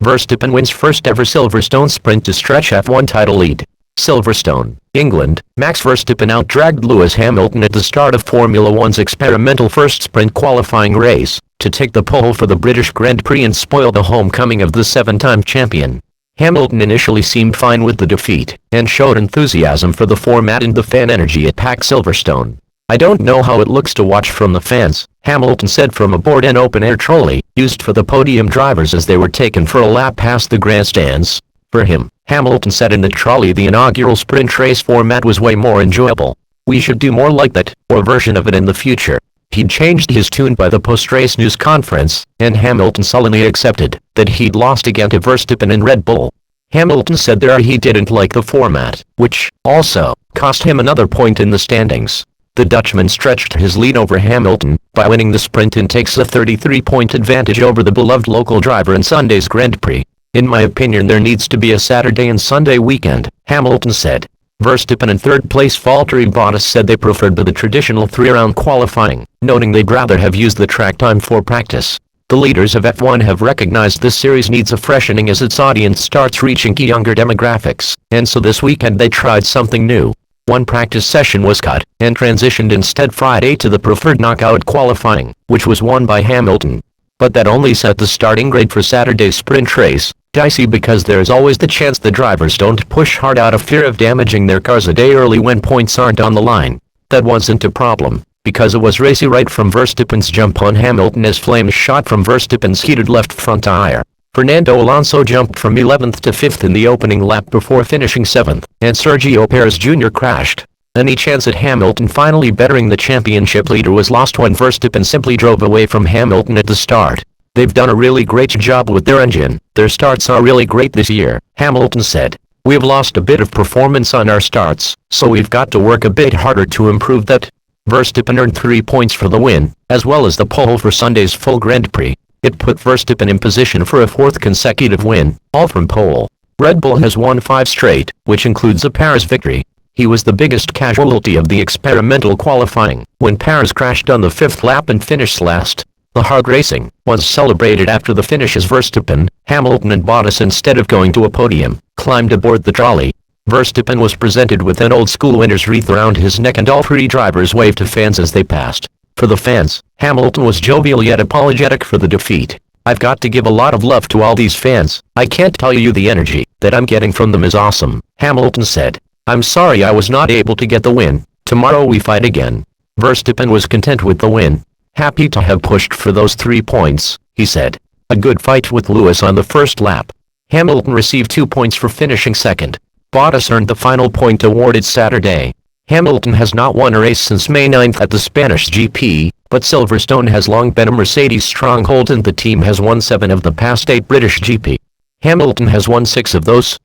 Verstappen wins first ever Silverstone Sprint to stretch F1 title lead. Silverstone, England. Max Verstappen out-dragged Lewis Hamilton at the start of Formula One's experimental first sprint qualifying race, to take the pole for the British Grand Prix and spoil the homecoming of the seven-time champion. Hamilton initially seemed fine with the defeat, and showed enthusiasm for the format and the fan energy at packed Silverstone. "I don't know how it looks to watch from the fans," Hamilton said from aboard an open-air trolley, used for the podium drivers as they were taken for a lap past the grandstands. For him, Hamilton said in the trolley, the inaugural sprint race format was way more enjoyable. "We should do more like that, or a version of it in the future." He'd changed his tune by the post-race news conference, and Hamilton sullenly accepted that he'd lost again to Verstappen and Red Bull. Hamilton said there he didn't like the format, which, also, cost him another point in the standings. The Dutchman stretched his lead over Hamilton by winning the sprint and takes a 33-point advantage over the beloved local driver in Sunday's Grand Prix. "In my opinion, there needs to be a Saturday and Sunday weekend," Hamilton said. Verstappen and third-place Valtteri Bottas said they preferred the traditional three-round qualifying, noting they'd rather have used the track time for practice. The leaders of F1 have recognized this series needs a freshening as its audience starts reaching younger demographics, and so this weekend they tried something new. One practice session was cut, and transitioned instead Friday to the preferred knockout qualifying, which was won by Hamilton. But that only set the starting grid for Saturday's sprint race dicey because there's always the chance the drivers don't push hard out of fear of damaging their cars a day early when points aren't on the line. That wasn't a problem, because it was racy right from Verstappen's jump on Hamilton as flames shot from Verstappen's heated left front tire. Fernando Alonso jumped from 11th to 5th in the opening lap before finishing 7th, and Sergio Perez Jr. crashed. Any chance at Hamilton finally bettering the championship leader was lost when Verstappen simply drove away from Hamilton at the start. "They've done a really great job with their engine. Their starts are really great this year," Hamilton said. "We've lost a bit of performance on our starts, so we've got to work a bit harder to improve that." Verstappen earned 3 points for the win, as well as the pole for Sunday's full Grand Prix. It put Verstappen in position for a fourth consecutive win, all from pole. Red Bull has won 5 straight, which includes a Paris victory. He was the biggest casualty of the experimental qualifying, when Paris crashed on the 5th lap and finished last. The hard racing was celebrated after the finish as Verstappen, Hamilton and Bottas, instead of going to a podium, climbed aboard the trolley. Verstappen was presented with an old-school winner's wreath around his neck and all 3 drivers waved to fans as they passed. For the fans, Hamilton was jovial yet apologetic for the defeat. "I've got to give a lot of love to all these fans. I can't tell you the energy that I'm getting from them is awesome," Hamilton said. "I'm sorry I was not able to get the win. Tomorrow we fight again." Verstappen was content with the win. "Happy to have pushed for those 3 points," he said. A good fight with Lewis on the first lap. Hamilton received 2 points for finishing second. Bottas earned the final point awarded Saturday. Hamilton has not won a race since May 9th at the Spanish GP, but Silverstone has long been a Mercedes stronghold and the team has won 7 of the past 8 British GP. Hamilton has won 6 of those.